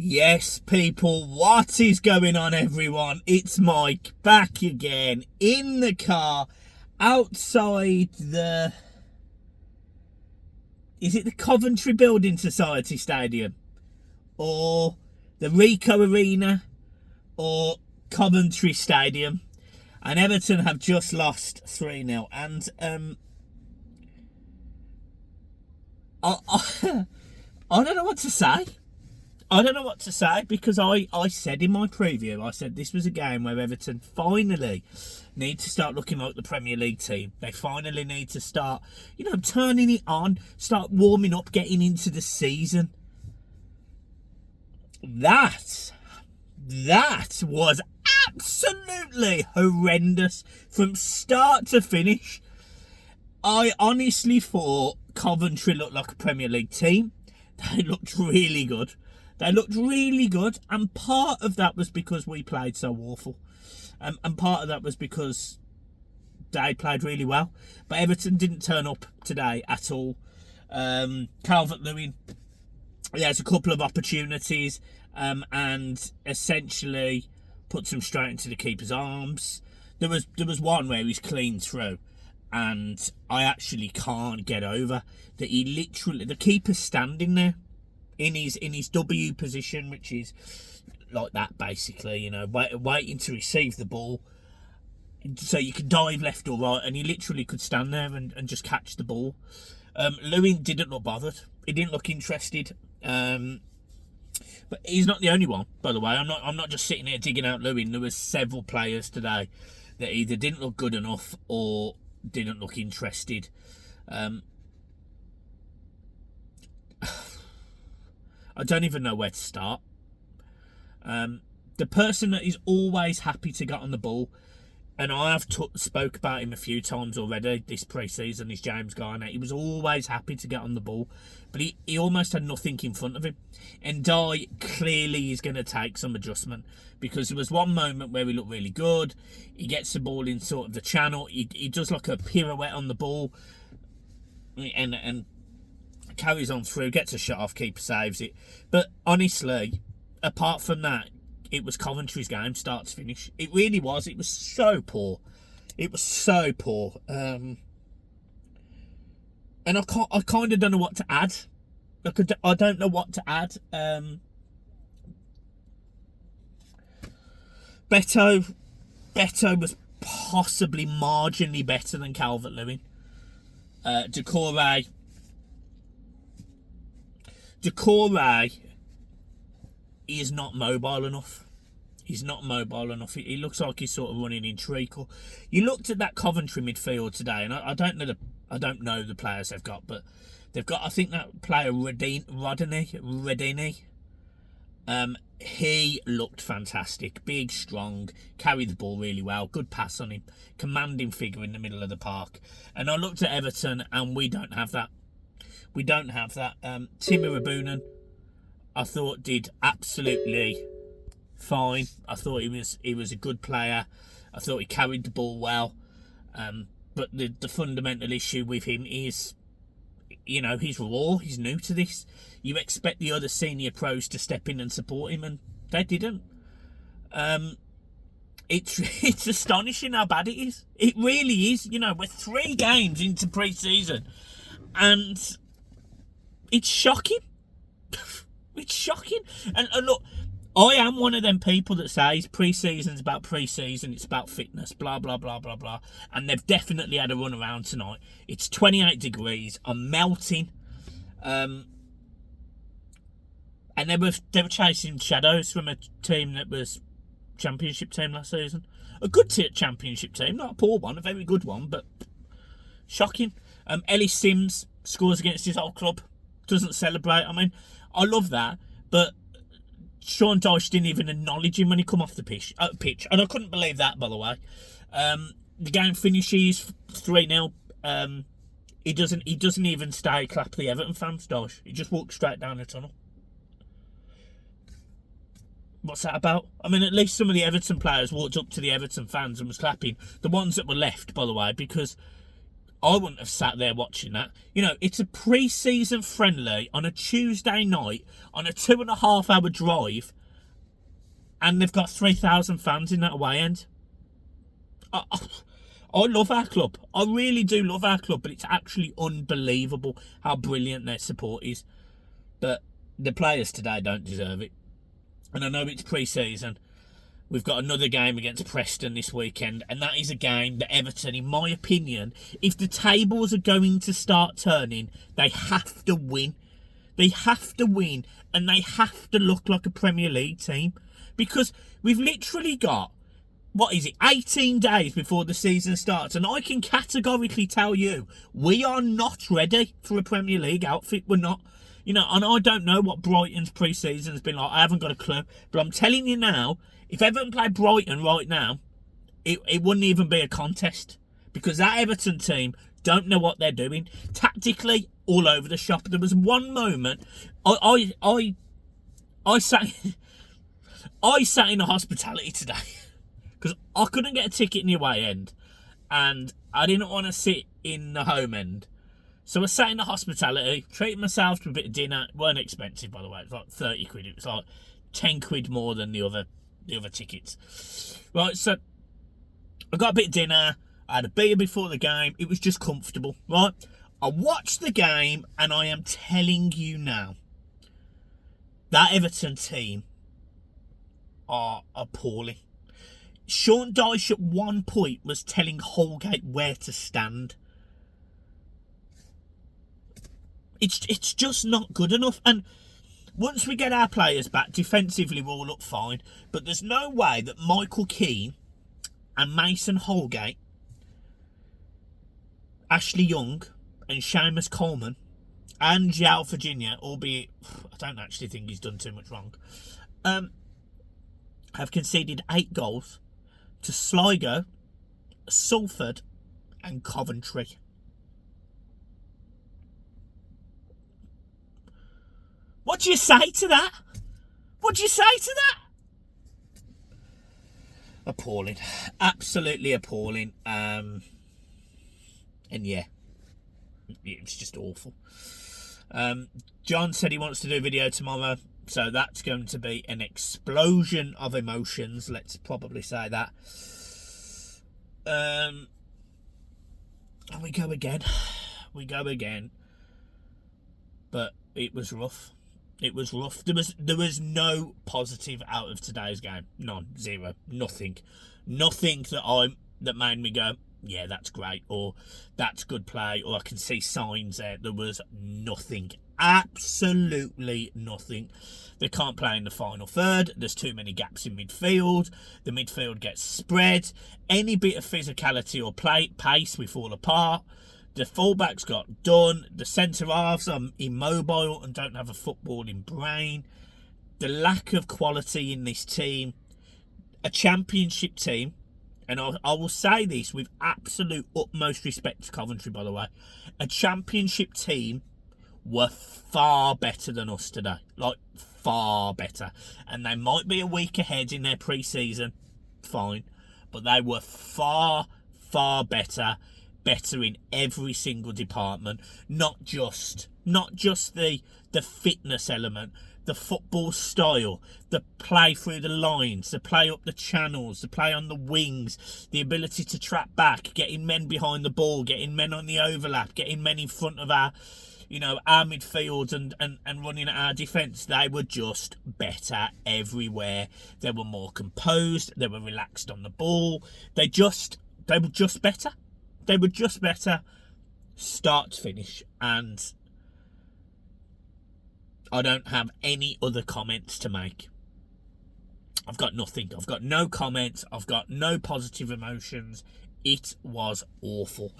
Yes, people, what is going on, everyone? It's Mike back again in the car outside the... Is it the Coventry Building Society Stadium? Or the Rico Arena? Or Coventry Stadium? And Everton have just lost 3-0. And I don't know what to say. I don't know what to say because I said in my preview, I said this was a game where Everton finally need to start looking like the Premier League team. They finally need to start, turning it on, start warming up, getting into the season. That was absolutely horrendous from start to finish. I honestly thought Coventry looked like a Premier League team. They looked really good. And part of that was because we played so awful. And part of that was because they played really well. But Everton didn't turn up today at all. Calvert-Lewin, he has a couple of opportunities and essentially puts them straight into the keeper's arms. There was one where he's clean through. And I actually can't get over that the keeper's standing there in his W position, which is like that basically, waiting to receive the ball so you can dive left or right, and he literally could stand there and just catch the ball. Lewin didn't look bothered. He didn't look interested. But he's not the only one, by the way. I'm not just sitting here digging out Lewin. There were several players today that either didn't look good enough or didn't look interested. I don't even know where to start. The person that is always happy to get on the ball, and I have spoke about him a few times already this pre-season, is James Garner. He was always happy to get on the ball, but he almost had nothing in front of him. And clearly is going to take some adjustment, because there was one moment where he looked really good. He gets the ball in sort of the channel. He does like a pirouette on the ball and carries on through, gets a shot off, keeper saves it. But honestly, apart from that, it was Coventry's game, start to finish. It really was. It was so poor. And I kind of don't know what to add. I don't know what to add. Beto was possibly marginally better than Calvert-Lewin. Decore is not mobile enough. He looks like he's sort of running in treacle. You looked at that Coventry midfield today, and I don't know the players they've got, but they've got, I think, that player Redini. He looked fantastic, big, strong, carried the ball really well, good pass on him, commanding figure in the middle of the park. And I looked at Everton, and we don't have that. Timo Rabunen, I thought, did absolutely fine. I thought he was a good player. I thought he carried the ball well. But the fundamental issue with him is, he's raw. He's new to this. You expect the other senior pros to step in and support him, and they didn't. It's astonishing how bad it is. It really is. We're 3 games into pre-season, and it's shocking. It's shocking. And look, I am one of them people that says pre-season's about pre-season, it's about fitness, blah, blah, blah, blah, blah. And they've definitely had a run around tonight. It's 28 degrees. I'm melting. And they were chasing shadows from a team that was championship team last season. A good championship team, not a poor one, a very good one, but shocking. Ellis Sims scores against his old club. Doesn't celebrate. I mean, I love that, but Sean Dyche didn't even acknowledge him when he come off the pitch, and I couldn't believe that, by the way. The game finishes 3-0. He doesn't even stay clap the Everton fans, Dyche. He just walks straight down the tunnel. What's that about? I mean, at least some of the Everton players walked up to the Everton fans and was clapping. The ones that were left, by the way, because I wouldn't have sat there watching that. You know, it's a pre-season friendly on a Tuesday night on a 2.5 hour drive, and they've got 3,000 fans in that away end. I love our club. I really do love our club, but it's actually unbelievable how brilliant their support is. But the players today don't deserve it. And I know it's pre-season. We've got another game against Preston this weekend, and that is a game that Everton, in my opinion, if the tables are going to start turning, they have to win. They have to win, and they have to look like a Premier League team. Because we've literally got, 18 days before the season starts, and I can categorically tell you, we are not ready for a Premier League outfit. We're not. You know, and I don't know what Brighton's pre-season has been like. I haven't got a clue. But I'm telling you now, if Everton played Brighton right now, it wouldn't even be a contest. Because that Everton team don't know what they're doing. Tactically, all over the shop. There was one moment, I sat in the hospitality today. Because I couldn't get a ticket in the away end. And I didn't want to sit in the home end. So I sat in the hospitality, treated myself to a bit of dinner. It weren't expensive, by the way. It was like 30 quid. It was like 10 quid more than the other tickets. Right, so I got a bit of dinner. I had a beer before the game. It was just comfortable, right? I watched the game, and I am telling you now, that Everton team are appalling. Sean Dyche at one point was telling Holgate where to stand. It's just not good enough. And once we get our players back, defensively we'll look fine. But there's no way that Michael Keane and Mason Holgate, Ashley Young and Seamus Coleman and João Virginia, albeit I don't actually think he's done too much wrong, have conceded 8 goals to Sligo, Salford and Coventry. What do you say to that? What do you say to that? Appalling. Absolutely appalling. And yeah, it's just awful. John said he wants to do a video tomorrow, so that's going to be an explosion of emotions. Let's probably say that. And we go again. But it was rough. It was rough. There was no positive out of today's game. None. Zero. Nothing. Nothing that made me go, yeah, that's great, or that's good play, or I can see signs there. There was nothing. Absolutely nothing. They can't play in the final third. There's too many gaps in midfield. The midfield gets spread. Any bit of physicality or pace, we fall apart. The fullbacks got done. The centre-halves are immobile and don't have a footballing brain. The lack of quality in this team. A championship team. And I will say this with absolute utmost respect to Coventry, by the way. A championship team were far better than us today. Like, far better. And they might be a week ahead in their pre-season. Fine. But they were far, far better. Better in every single department. Not just the fitness element. The football style, the play through the lines, the play up the channels, the play on the wings, the ability to trap back, getting men behind the ball, getting men on the overlap, getting men in front of our midfield and running at our defence. They were just better everywhere. They were more composed. They were relaxed on the ball. They were just better. They were just better start to finish. And I don't have any other comments to make. I've got nothing. I've got no comments. I've got no positive emotions. It was awful.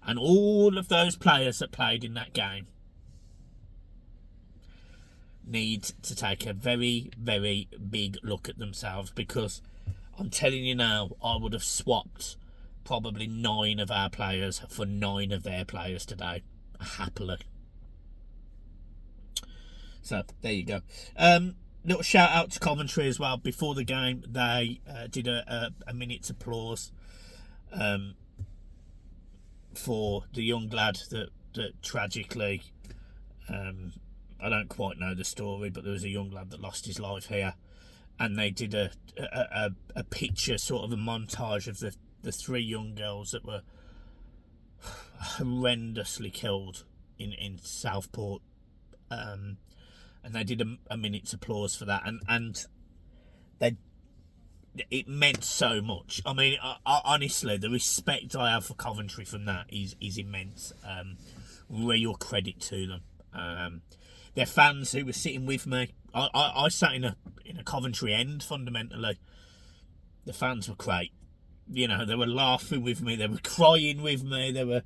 And all of those players that played in that game need to take a very, very big look at themselves, because I'm telling you now, I would have swapped probably 9 of our players for 9 of their players today. Happily. So, there you go. Little shout out to Coventry as well. Before the game, they did a minute's applause for the young lad that tragically, I don't quite know the story, but there was a young lad that lost his life here, and they did a picture, sort of a montage of the three young girls that were horrendously killed in Southport, and they did a minute's applause for that, and it meant so much. I mean, I honestly, the respect I have for Coventry from that is immense. Real credit to them. Their fans who were sitting with me, I sat in a Coventry end. Fundamentally, the fans were great. You know, they were laughing with me, they were crying with me, they were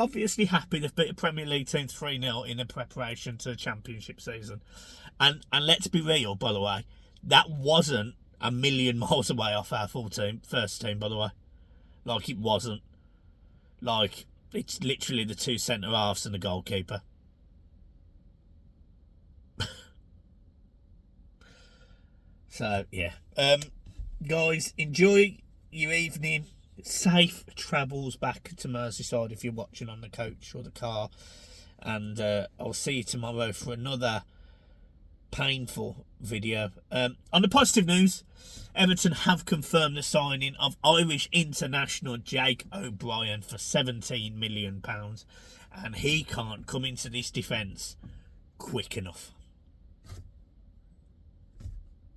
obviously happy they've beat a Premier League team 3-0 in the preparation to the Championship season. And let's be real, by the way, that wasn't a million miles away off our first team, by the way. Like, it wasn't. Like, it's literally the two centre halves and the goalkeeper. So, yeah. Guys, enjoy your evening. Safe travels back to Merseyside if you're watching on the coach or the car. And I'll see you tomorrow for another painful video. On the positive news, Everton have confirmed the signing of Irish international Jake O'Brien for £17 million, and he can't come into this defence quick enough.